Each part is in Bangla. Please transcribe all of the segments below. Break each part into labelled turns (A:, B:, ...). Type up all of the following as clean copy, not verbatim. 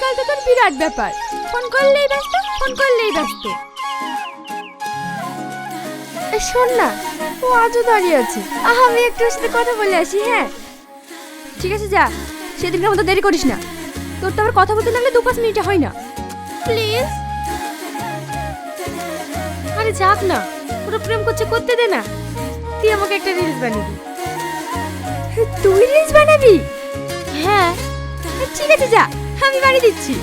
A: আজকাল তো তোর বিরাট ব্যাপার, ফোন করলেই ব্যস্ত, ফোন করলেই ব্যস্ত। শোন না, ও আজও দাঁড়িয়ে আছে, আমি একটু ওর সাথে কথা বলে আসি। হ্যাঁ ঠিক আছে, যা। সেদিনকার মতো দেরি করিস না, তোর তো আবার কথা বলতে লাগলে 2-5 মিনিটে হয় না, প্লিজ। আরে যাক না, ওরা প্রেম করছে, করতে দে না। তুই আমাকে একটা রিলস বানিয়ে দে। তুই রিলস বানাবি? হ্যাঁ ঠিক আছে, যা, আমি বানিয়ে দিচ্ছি।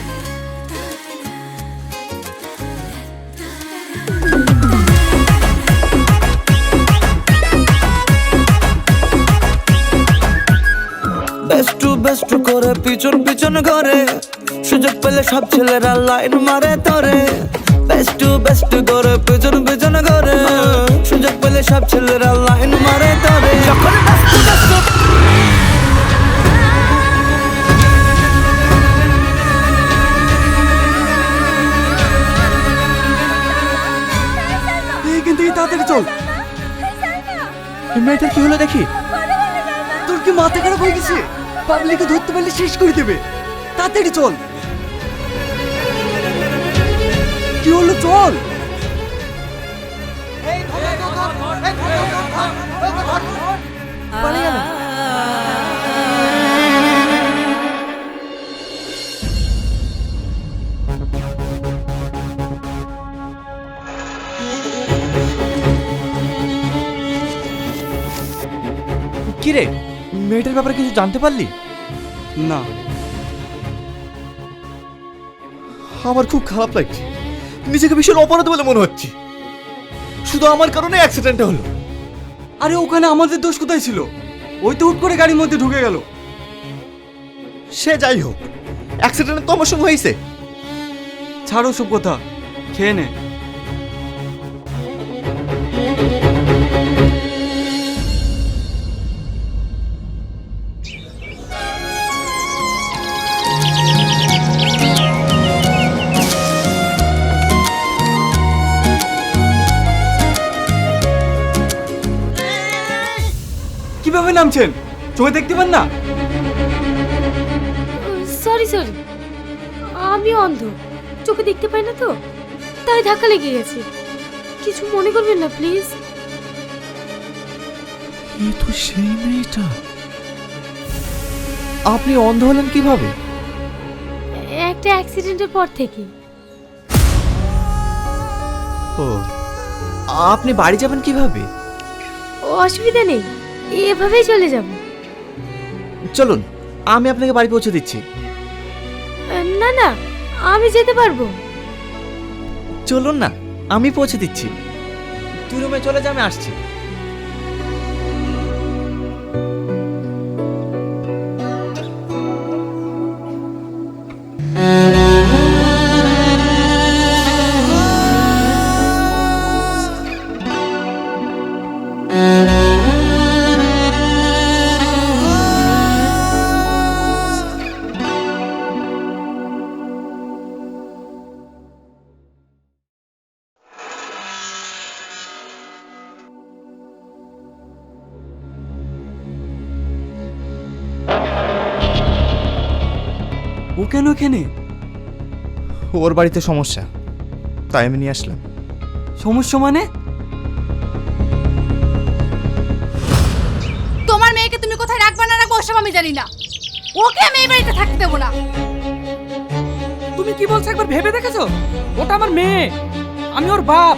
B: বেস্ট করে পিছন পিছন ঘরে, সুযোগ পেলে সব ছেলেরা লাইন মারে তোরে। বেস্ট করে পিছন পিছন ঘরে, সুযোগ পেলে সব ছেলেরা লাইন মারে তোরে। যখন ব্যস্ত
C: এখান থেকে তাড়াতাড়ি চল। মেয়েটার কি হলো দেখি। তোর কি মাথা খারাপ হয়ে গেছে? পাবলিককে ধরতে পারলে শেষ করে দেবে। তাড়াতাড়ি চল। কি হলো, চল। পালিয়ে গেল।
D: কিরে, মেয়েটার ব্যাপারে কিছু জানতে পারলি?
C: না, আমার খুব খারাপ লাগছে। নিজেকে ভীষণ অপরাধ বলে মনে হচ্ছে। শুধু আমার কারণে অ্যাক্সিডেন্টটা হলো। আরে ওখানে আমাদের দোষ কোথায় ছিল? ওই তো হুট করে গাড়ির মধ্যে ঢুকে গেল। সে যাই হোক, অ্যাক্সিডেন্ট তো আমার সঙ্গে হয়েছে। ছাড়ো সব কথা, খেয়ে নে। কিভাবে নামছেন? চোখে দেখতে পান না?
A: সরি, আমি অন্ধ, চোখে দেখতে পাই না তো, তাই ধাক্কা লেগে গেছে। কিছু মনে করবেন না প্লিজ।
D: এ তো সেই মেয়েটা। আপনি অন্ধ হলেন কিভাবে?
A: একটা অ্যাক্সিডেন্টের পর থেকে।
D: ও, আপনি বাড়ি যাবেন কিভাবে?
A: অসুবিধা নেই, এভাবেই চলে যাব।
D: চলুন, আমি আপনাকে বাড়ি পৌঁছে দিচ্ছি।
A: না না, আমি যেতে পারবো।
D: চলুন না, আমি পৌঁছে দিচ্ছি। তুই রুমে চলে যা, আমি আসছি।
C: ও কেন এখানে?
D: ওর বাড়িতে সমস্যা, তাই আমি নিয়ে আসলাম।
C: সমস্যা মানে?
E: তোমার মেয়েকে তুমি কোথায় রাখবা না রাখবো ওসব আমি জানি না। ওকে আমি এই বাড়িতে থাকতে দেবো না।
F: তুমি কি বলছো একবার ভেবে দেখেছো? ওটা আমার মেয়ে, আমি ওর বাপ,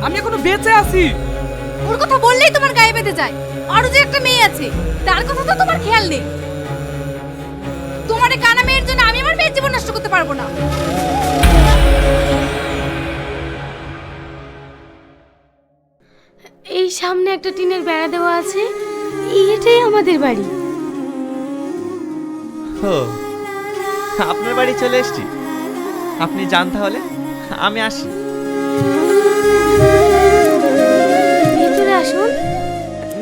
F: আমি এখনো বেঁচে আছি।
E: ওর কথা বললেই তোমার গায়ে বেঁধে যায়। আরো যে একটা মেয়ে আছে, তার কথা তো তোমার খেয়াল নেই। তোমার এই কানা মেয়ের জন্য আমি আমার মেয়ের জীবন নষ্ট করতে পারবো না।
A: এই সামনে একটা টিনের বেড়া দেওয়া আছে, এটাই আমাদের বাড়ি।
D: ও, আপনার বাড়ি চলে এসেছি। আপনি যান তাহলে, আমি আসি।
A: ভিতরে আসুন।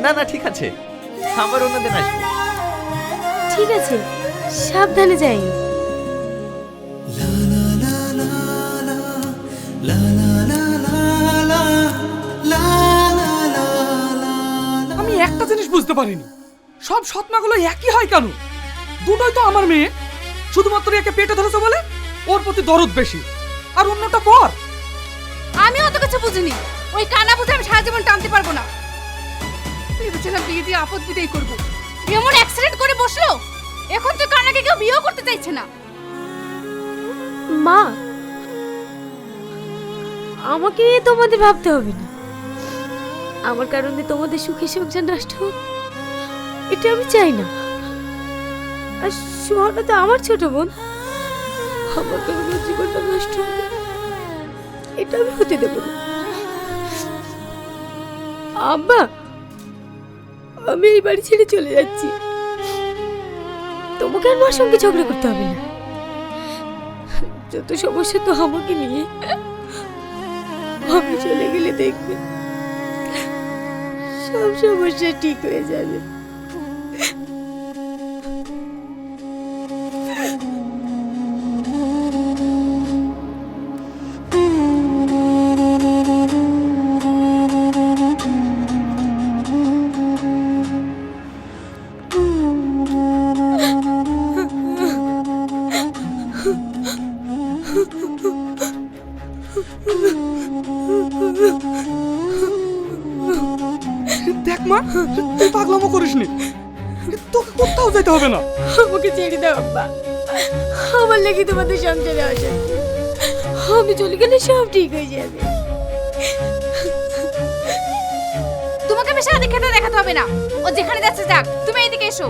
D: না না, ঠিক আছে, আবার অন্যদিন আসবো।
A: ঠিক আছে, সাবধানে যাই।
F: আমি একটা জিনিস বুঝতে পারিনি, সব সৎমাগুলো একই হয় কেন? দুটোই তো আমার মেয়ে, শুধুমাত্র একে পেটে ধরেছে বলে ওর প্রতি দরদ বেশি, আর অন্যটা পর।
E: আমি অত কিছু বুঝিনি, ওই কানা বুঝে আমি সারা জীবন টানতে পারবো না। ভেবেছিলাম বিয়ে দিয়ে আপদ বিদায় করবো, এমন অ্যাক্সিডেন্ট করে বসলো। এখন তো কানাকে কেউ বিয়েও করতে চাইছে না।
A: মা, আমাকে নিয়ে তোমাদের ভাবতে হবে না। আমার কারণে তোমাদের সুখে সংসার নষ্ট হোক, এটা আমি চাই না। আর সোহানা তো আমার ছোট বোন, আমার কারণে ওর জীবনটা নষ্ট হবে, এটা আমি হতে দেব না। আব্বা, আমি এই বাড়ি ছেড়ে চলে যাচ্ছি। তোমাকে আর মার সঙ্গে ঝগড়া করতে হবে না। যত সমস্যা তো আমাকে নিয়ে, আমি চলে গেলে দেখবে সব সমস্যা ঠিক হয়ে যাবে।
F: দেখ মা, তুই পাগলামো করিসনি, তোকে কোথাও যেতে হবে না।
A: আমাকে ছেড়ে দাও আব্বা, আমার লেগে তোমাদের সংসারে অশান্তি। আমি চলে গেলে সব ঠিক হয়ে যাবে।
E: তোমাকে বেশি আদিক খেতে দেখাতে হবে না, ও যেখানে যাচ্ছে যাক, তুমি এইদিকে এসো।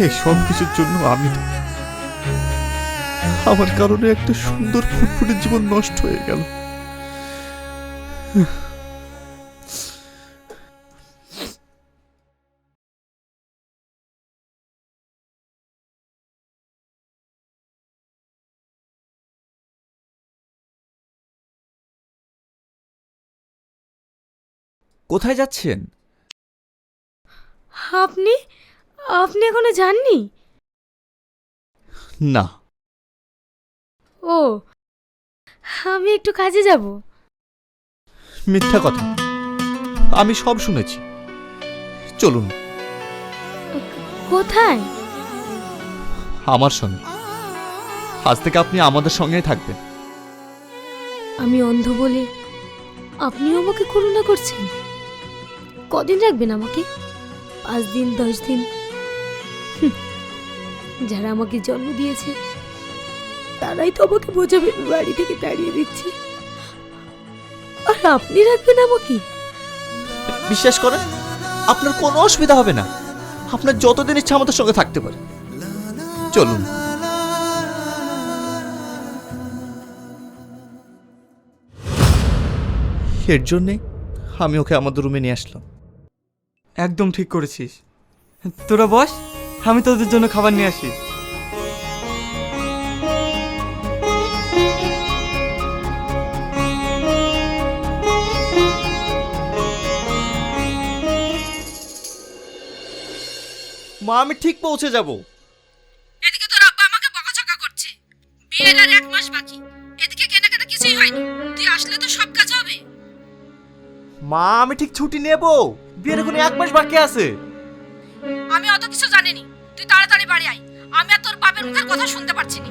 C: এই সব কিছুর জন্য আমি তো, আমার কারণে একটা সুন্দর ফুটফুটে জীবন নষ্ট হয়ে গেল।
D: কোথায় যাচ্ছেন?
A: আপনি আপনি এখনো যাননি?
C: না,
A: ও, আমি একটু কাজে যাব।
C: মিথ্যা কথা, আমি সব শুনেছি। চলুন।
A: কোথায়?
C: আমার সঙ্গে। আজ থেকে আপনি আমাদের সঙ্গেই থাকবেন।
A: আমি অন্ধ বলে আপনিও আমাকে করুণা করছেন? কদিন রাখবেন আমাকে? 5 দিন, 10 দিন? যারা আমাকে জন্ম দিয়েছে তারাই তো আমাকে বোঝাবে বাড়ি থেকে তাড়িয়ে দিচ্ছে, আর আপনি রাখবেন আমাকে?
C: বিশ্বাস করেন, আপনার কোনো অসুবিধা হবে না। আপনার যতদিন ইচ্ছা আমাদের সঙ্গে থাকতে পারে। চলুন। এর জন্যে আমি ওকে আমাদের রুমে নিয়ে আসলাম।
F: একদম ঠিক করেছিস। তোরা বস, আমি তোদের জন্য খাবার নিয়ে আসি।
C: মা, আমি ঠিক পৌঁছে যাব।
E: এদিকে তোর আব্বা আমাকে বকাঝকা করছে, বিয়ের আর 1 মাস বাকি, এদিকে কেনাকাটা কিছুই হয়নি। তুই আসলে তো সব কাজ হবে।
C: মা, আমি ঠিক ছুটি নেব, বিয়ের এখন 1 মাস বাকি আছে।
E: আমি অত কিছু জানিনি, তুই তাড়াতাড়ি বাড়ি আয়। আমি আর তোর বাপের মুখের কথা শুনতে পারছি না।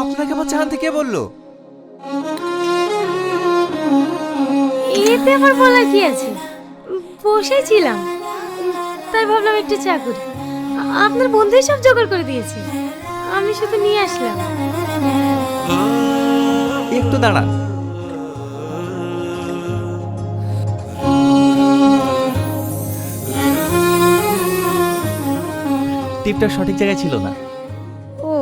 C: আপনাকে আমার জানতে কে বললো?
A: এতে আমার বলার কি আছে? বসেছিলাম, তাই ভাবলাম একটু চা করি। আপনার বন্ধুই সব জোগাড় করে দিয়েছে, আমি শুধু নিয়ে আসলাম।
D: একটু দাঁড়া। টিপটা সঠিক জায়গায় ছিল না।
A: ও,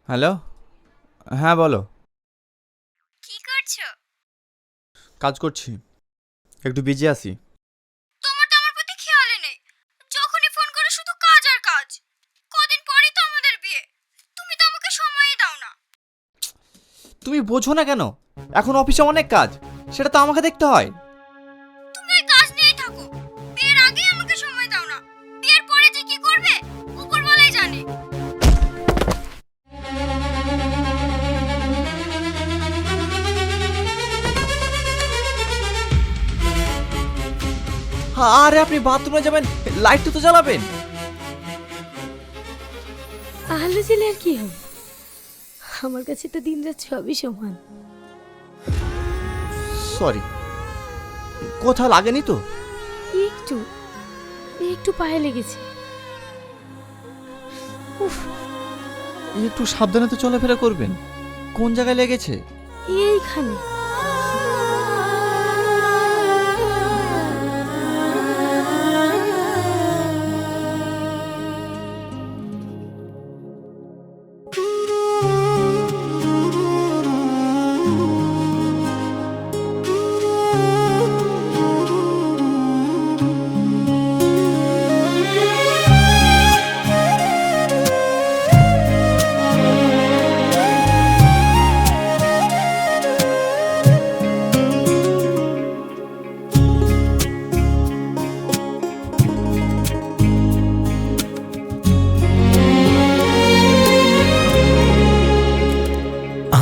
D: হ্যালো, হ্যাঁ বলো।
A: কি করছো?
C: কাজ করছি।
D: একটু বিজি আছি।
A: তোমার তো আমার প্রতি খেয়ালই নেই, যখনই ফোন করে শুধু কাজ আর কাজ। কদিন পরেই তো আমাদের বিয়ে, তুমি তো আমাকে সময়ই দাও না।
D: তুমি বোঝো না কেন? এখন অফিসে অনেক কাজ, সেটা তো আমাকে দেখতে হয়।
A: তুমি ওই কাজ নিয়েই থাকো, বিয়ের আগেই আমাকে সময় দাও না। বিয়ের পরে যে কি করবে উপরওয়ালাই জানে।
D: আরে আপনি বাথরুমে যাবেন, লাইট তো জ্বালাবেন।
G: আলো জ্বেলে আর কি হবে, আমার কাছে তো দিন রাত সবই সমান।
D: সরি, কোথাও লাগেনি তো?
G: একটু একটু পায়ে লেগেছে। উফ,
D: একটু সাবধানে তো চলাফেরা করবেন। কোন জায়গায় লেগেছে?
G: এইখানে।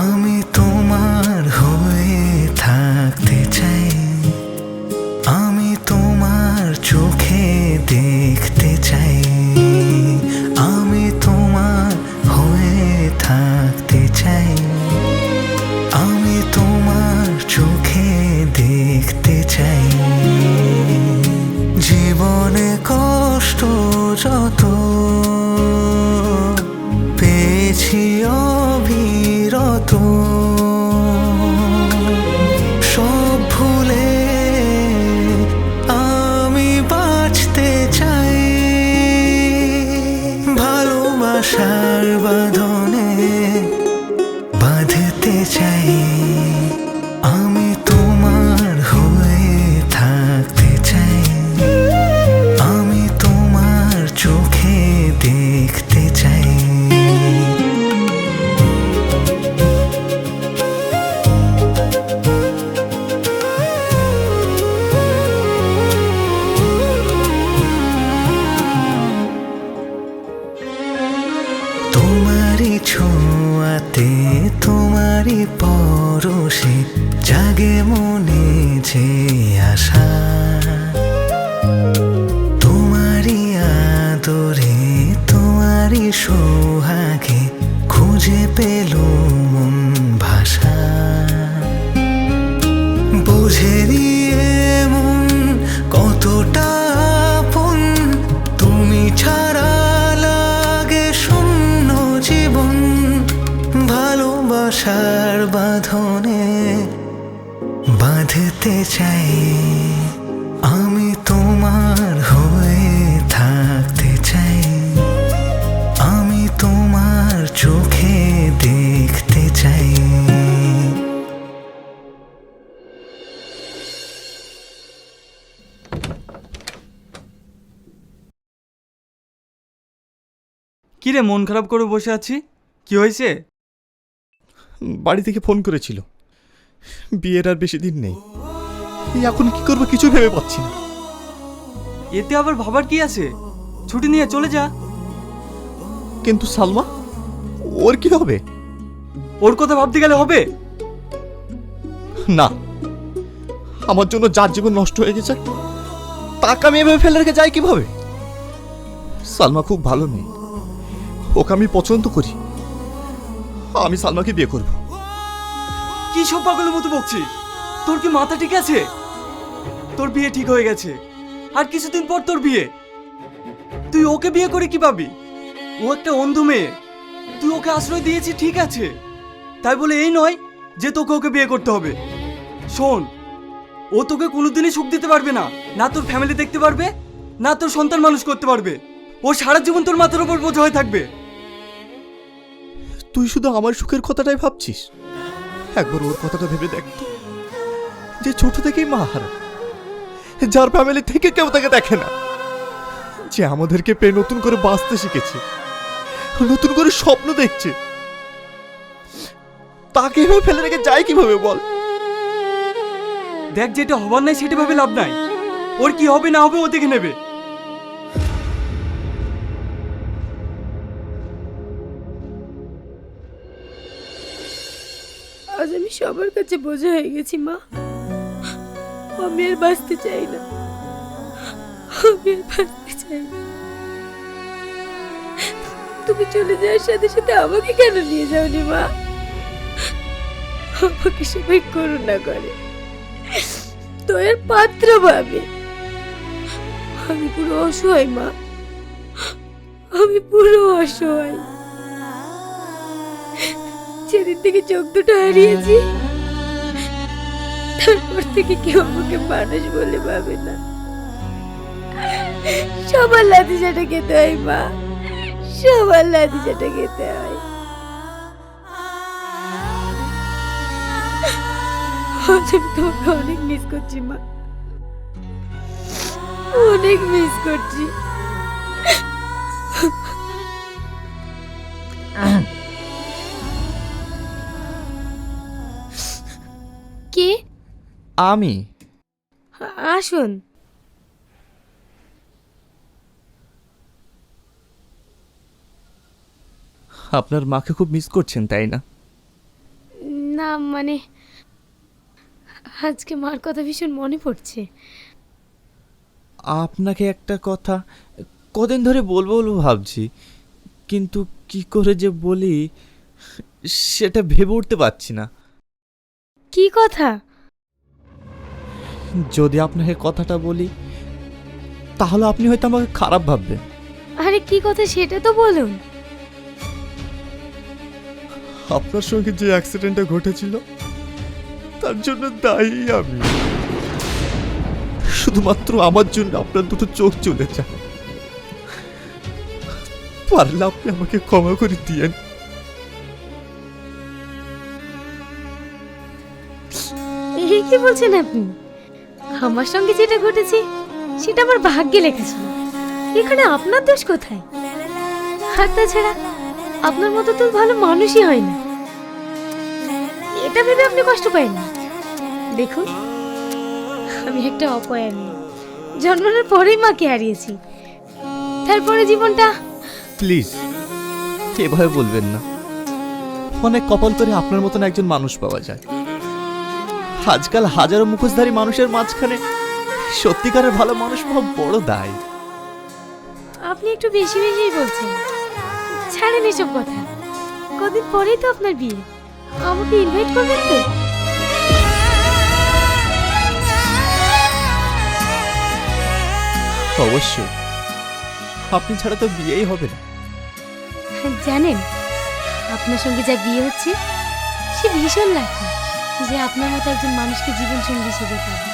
B: আমি তোমার হয়ে থাকতে চাই, আমি তোমার চোখে দেখতে চাই, আমি তোমার হয়ে থাকতে চাই, আমি তোমার চোখে দেখতে চাই। জীবনে কষ্ট যত পেয়েছি অবিরত, সব ভুলে আমি বাঁচতে চাই। ভালোবাসার বাঁধনে বাঁধতে চাই, আমি তোমার হয়ে থাকতে চাই, আমি তোমার চোখে দেখতে চাই। তোমারই ছোঁয়াতে তোমারই পরশে জাগে মনে যে আশা, তোমারই আদরে তোমারই সোহাগে খুঁজে পেল মন ভাষা। বুঝে নিয়ে মন কতটা আপন, তুমি ছাড়া লাগে শূন্য জীবন। ভালোবাসার বাঁধনে বাঁধতে চাই, আমি তোমার হয়ে থাকতে চাই, আমি তোমার চোখে দেখতে চাই।
C: কি রে, মন খারাপ করে বসে আছি, কি হয়েছে?
H: বাড়ি থেকে ফোন করেছিল, বিয়ের আর বেশি দিন নেই। এখন কি করবো কিছু ভেবে পাচ্ছি না।
C: এতে আবার ভাবার কি আছে, ছুটি নিয়ে চলে যা।
H: কিন্তু সালমা, ওর কি হবে?
C: ওর কথা ভাবতে গেলে হবে
H: না, আমার জন্য যার জীবন নষ্ট হয়ে গেছে তাকে আমি এভাবে ফেলে রেখে যাই কিভাবে? সালমা খুব ভালো মেয়ে, ওকে আমি পছন্দ করি, আমি সালমাকে বিয়ে করব।
C: কি সব পাগলের মতো বকছিস? তোর কি মাথা ঠিক আছে? তোর বিয়ে ঠিক হয়ে গেছে, আর কিছুদিন পর তোর বিয়ে। তুই ওকে বিয়ে করে কি পাবি? ও একটা অন্ধ মেয়ে, তুই ওকে আশ্রয় দিয়েছি ঠিক আছে, তাই বলে এই নয় যে তোকে ওকে বিয়ে করতে হবে। শোন, ও তোকে কোনোদিনই সুখ দিতে পারবে না, না তোর ফ্যামিলি দেখতে পারবে, না তোর সন্তান মানুষ করতে পারবে। ও সারা জীবন তোর মাথার উপর বোঝা হয়ে থাকবে।
H: তুই শুধু আমার সুখের কথাটাই ভাবছিস, একবার ওর কথাটা ভেবে দেখ তো, যে ছোট থেকেই মা হারা, যার ফ্যামিলি থেকে কেউ তাকে দেখে না, যে আমাদেরকে পেয়ে নতুন করে বাঁচতে শিখেছে, নতুন করে স্বপ্ন দেখছে, তাকে এভাবে ফেলে রেখে যায় কিভাবে বল?
C: দেখ, যেটা হবার নাই সেটা ভাবে লাভ নাই। ওর কি হবে না হবে ও দেখে নেবে।
G: আজ আমি সবার কাছে বোঝা হয়ে গেছি মা। আমি আর বাঁচতে চাই না, আমি আর বাঁচতে চাই না। তুমি চলে যাওয়ার সাথে সাথে আমাকে কেন নিয়ে যাওনি মা? আমাকে সবাই করুণা করে, তোর পাত্র ভাবে। আমি পুরো অসহায় মা, আমি পুরো অসহায়। যেদিন থেকে চোখ দুটো হারিয়েছি তারপর থেকে কেউ আমাকে মানুষ বলে ভাবে না। সবার লাঠি চাটা খেতে হয় মা, সবার লাঠি চাটা খেতে হয়। আজ আমি তোমাকে অনেক মিস করছি মা, অনেক মিস করছি। কে?
D: আমি।
G: আসুন।
D: আপনার মাকে খুব মিস করছেন তাই না?
G: না মানে আজকে মার কথা ভীষণ মনে পড়ছে।
D: আপনাকে একটা কথা কদিন ধরে বলবো বলবো ভাবছি, কিন্তু কি করে যে বলি সেটা ভেবে উঠতে পারছি না।
G: কি কথা?
D: যদি আপনাকে কথাটা বলি তাহলে আপনি হয়তো আমাকে খারাপ ভাববেন।
G: আরে কি কথা সেটা তো বলুন।
H: আপনার সঙ্গে যে অ্যাক্সিডেন্টটা ঘটেছিল তার জন্য দায়ী আমি। শুধুমাত্র আমার জন্য আপনার দুটো চোখ চলে যায়। পারলে আপনি আমাকে ক্ষমা করে দিয়েন।
G: এই কি বলছেন আপনি? আমার সঙ্গে যেটা ঘটেছে সেটা আমার ভাগ্যে লেখা ছিল, এখানে আপনার দোষ কোথায়? আর তাছাড়া আপনার মতো তো ভালো মানুষই হয় না, এটা ভেবে আপনি কষ্ট পান না। দেখুন, আমি একটা অপয়া মেয়ে, জন্মানোর পরেই মাকে হারিয়েছি। তারপরে জীবনটা।
D: প্লিজ এভাবে বলবেন না। অনেক কপাল করে আপনার মতন একজন মানুষ পাওয়া যায়। আজকাল হাজারো মুখোশধারী মানুষের মাঝখানে সত্যিকারের ভালো মানুষ পাওয়া বড় দায়।
G: আপনি একটু বেশি বেশি বলছেন। ছাড়েন এসব কথা, কদিন পরেই তো আপনার বিয়ে। আমাকে ইনভাইট করবেন তো?
D: অবশ্যই, আপনি ছাড়া তো বিয়েই হবে না।
G: জানেন, আপনার সঙ্গে যা বিয়ে হচ্ছে সে ভীষণ লাকি যে আপনার মতো একজন মানুষকে জীবন সঙ্গী হিসেবে পাবে।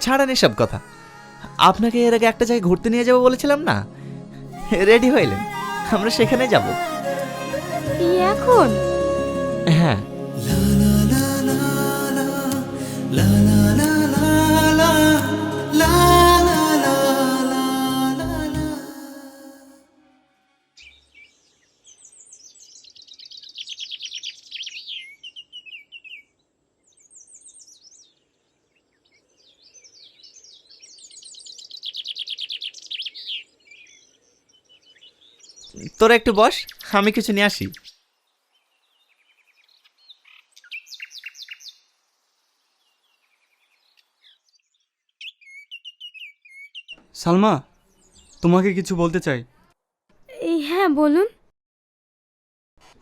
D: ছাড়েন এসব কথা। আপনাকে এর আগে একটা জায়গায় ঘুরতে নিয়ে যাবো বলেছিলাম না? রেডি হইলেন? আমরা সেখানে যাব।
G: এখন?
D: হ্যাঁ। তোরা একটু বস, আমি কিছু নিয়ে আসি।
C: সালমা, তোমাকে কিছু বলতে চাই।
G: হ্যাঁ বলুন।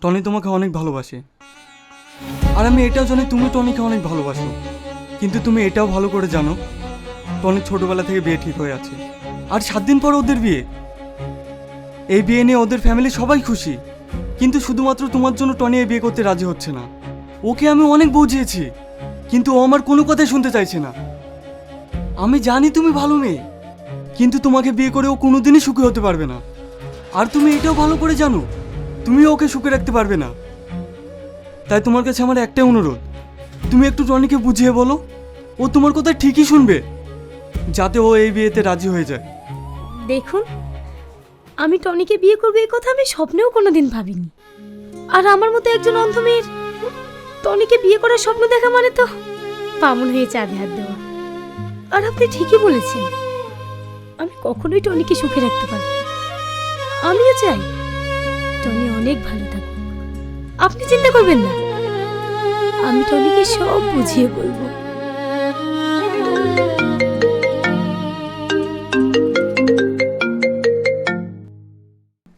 C: টনি তোমাকে অনেক ভালোবাসে, আর আমি এটাও জানি তুমি টনিকে অনেক ভালোবাসো। কিন্তু তুমি এটাও ভালো করে জানো টনির ছোটবেলা থেকে বিয়ে ঠিক হয়ে আছে, আর 7 দিন পর ওদের বিয়ে। এই বিয়ে নিয়ে ওদের ফ্যামিলি সবাই খুশি, কিন্তু শুধুমাত্র তোমার জন্য টনি এই বিয়ে করতে রাজি হচ্ছে না। ওকে আমি অনেক বুঝিয়েছি, কিন্তু ও আমার কোনো কথাই শুনতে চাইছে না। আমি জানি তুমি ভালো মেয়ে, কিন্তু তোমাকে বিয়ে করে ও কোনোদিনই সুখী হতে পারবে না। আর তুমি এটাও ভালো করে জানো তুমি ওকে সুখে রাখতে পারবে না। তাই তোমার কাছে আমার একটাই অনুরোধ, তুমি একটু টনিকে বুঝিয়ে বলো, ও তোমার কথা ঠিকই শুনবে, যাতে ও এই বিয়েতে রাজি হয়ে যায়।
G: দেখুন, আমি টনিকে বিয়ে করবো এই কথা আমি স্বপ্নেও কোনোদিন ভাবিনি। আর আমার মতো একজন অন্ধ মেয়ের টনিকে বিয়ে করার স্বপ্ন দেখা মানে তো বামুন হয়ে চাঁদে হাত দেওয়া। আর আপনি ঠিকই বলেছেন, আমি কখনোই টনিকে সুখে রাখতে পারবো না। আমিও চাই টনি অনেক ভালো থাকুক। আপনি চিন্তা করবেন না, আমি টনিকে সব বুঝিয়ে বলবো।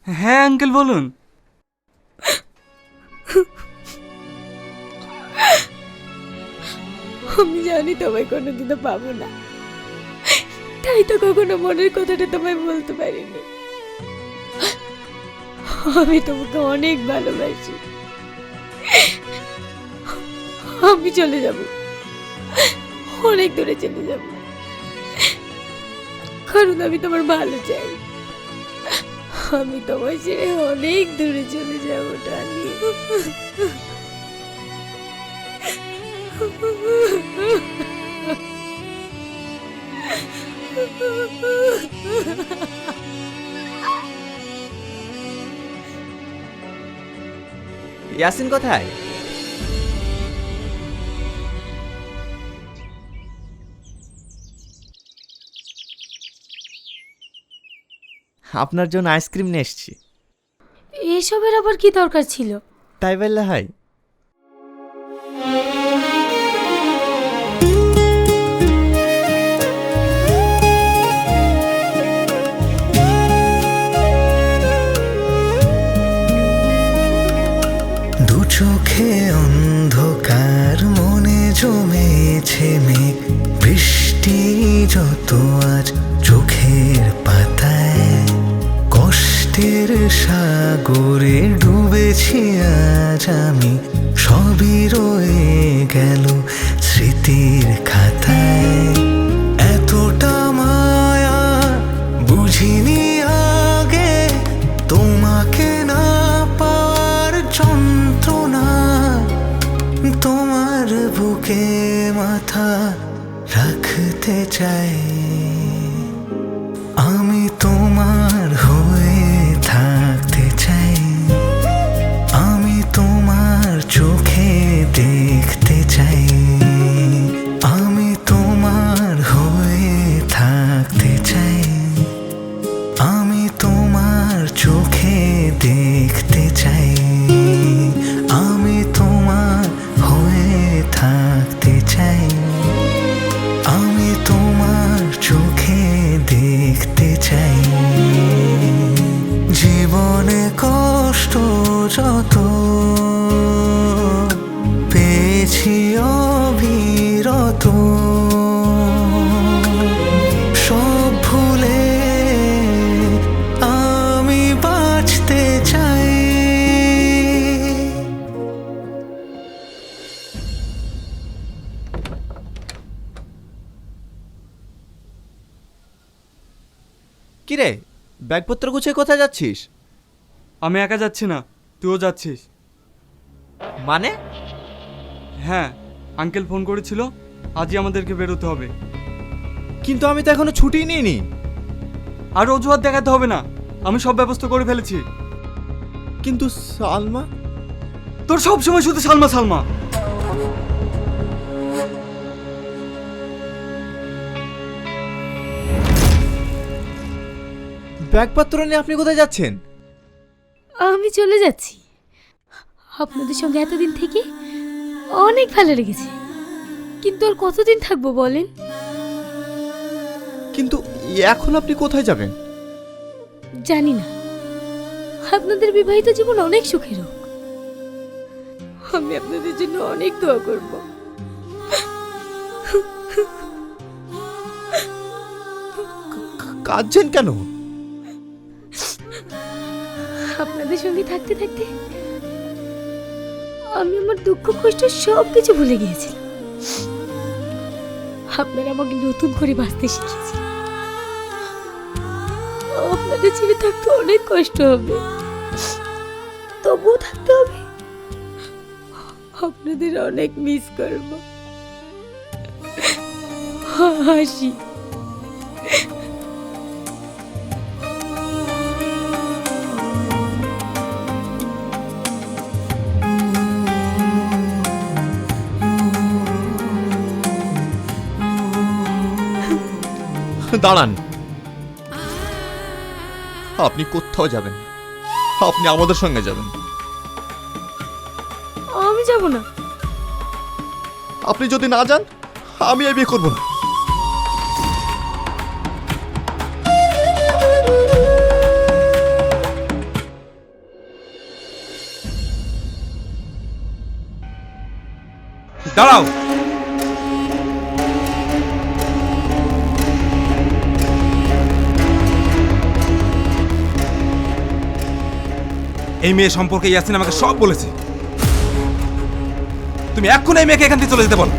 C: হ্যাঁ আঙ্কেল বলুন।
G: আমি জানি তোমায় কোনোদিনও পাবো না, তাই তো কখনো মনের কথাটা তোমায় বলতে পারিনি। আমি তোমাকে অনেক ভালোবাসি। আমি চলে যাব, অনেক দূরে চলে যাব, কারণ আমি তোমার ভালো চাই। আমি তোমায় ছেড়ে অনেক দূরে চলে যাবো টানি।
D: ইয়াসিন কোথায়? আপনার জন্য আইসক্রিম নিয়ে এসেছি।
G: এসবের আবার কি দরকার ছিল?
D: তাই বললে হয়?
B: দু চোখে অন্ধকার, মনে জমেছে মেঘ, বৃষ্টি যত আজ চোখের পাতায়, কষ্টের সাগরে ডুবেছি আজ আমি, সবই রয়ে গেল স্মৃতির খাতায়। এতটা মায়া বুঝিনি আগে, তোমাকে না পাওয়ার যন্ত্রণা, তোমার বুকে মাথা রাখতে চাই। আমি তোমার হয়ে থাকতে চাই, আমি তোমার চোখে দেখতে চাই, আমি তোমার হয়ে থাকতে চাই, আমি তোমার চোখে দেখতে চাই, আমি তোমার হয়ে থাকতে চাই, আমি তোমার চোখে দেখতে চাই। জীবনে কষ্ট যত পেয়েছি অবিরত, সব ভুলে আমি বাঁচতে চাই।
D: কিরে, ব্যাগপত্র গুছিয়ে কোথায় যাচ্ছিস?
C: আমি একা যাচ্ছি না, তুইও যাচ্ছিস।
D: মানে?
C: হ্যাঁ, আঙ্কেল ফোন করেছিল, আজই আমাদেরকে বেরোতে হবে।
D: কিন্তু আমি তো এখনো ছুটিই নিইনি।
C: আর অজুহাত দেখাতে হবে না, আমি সব ব্যবস্থা করে ফেলেছি।
D: কিন্তু সালমা?
C: তোর সব সময় শুধু সালমা সালমা।
D: ব্যাগপত্র নিয়ে আপনি কোথায় যাচ্ছেন?
G: আমি চলে যাচ্ছি। আপনাদের সঙ্গে এতদিন থেকে অনেক ভালো লেগেছে, কিন্তু আর কতদিন থাকবো বলেন?
D: কিন্তু এখন আপনি কোথায় যাবেন?
G: জানি না, আপনাদের বিবাহিত জীবন অনেক সুখের হোক। আমি আপনাদের জন্য অনেক দোয়া করব।
D: কাঁদছেন কেন?
G: আপনাদের সঙ্গে থাকতে থাকতে আমি আমার দুঃখ কষ্ট সব কিছু ভুলে গিয়েছিলাম। আপনারা আমাকে নতুন করে বাঁচতে শিখিয়েছেন। আপনাদের ছেড়ে থাকতে অনেক কষ্ট হবে, তবুও থাকতে হবে। আপনাদের অনেক মিস করব। হাসি।
H: দাঁড়ান, আপনি কোথাও যাবেন না। আপনি আমাদের সঙ্গে যাবেন।
G: আমি যাব না।
H: আপনি যদি না যান, আমি এই বিয়ে করবো না।
I: দাঁড়াও, এই মেয়ে সম্পর্কে ইয়াসিন আমাকে সব বলেছে। তুমি এক্ষুনি এই মেয়েকে এখান থেকে চলে যেতে বলো।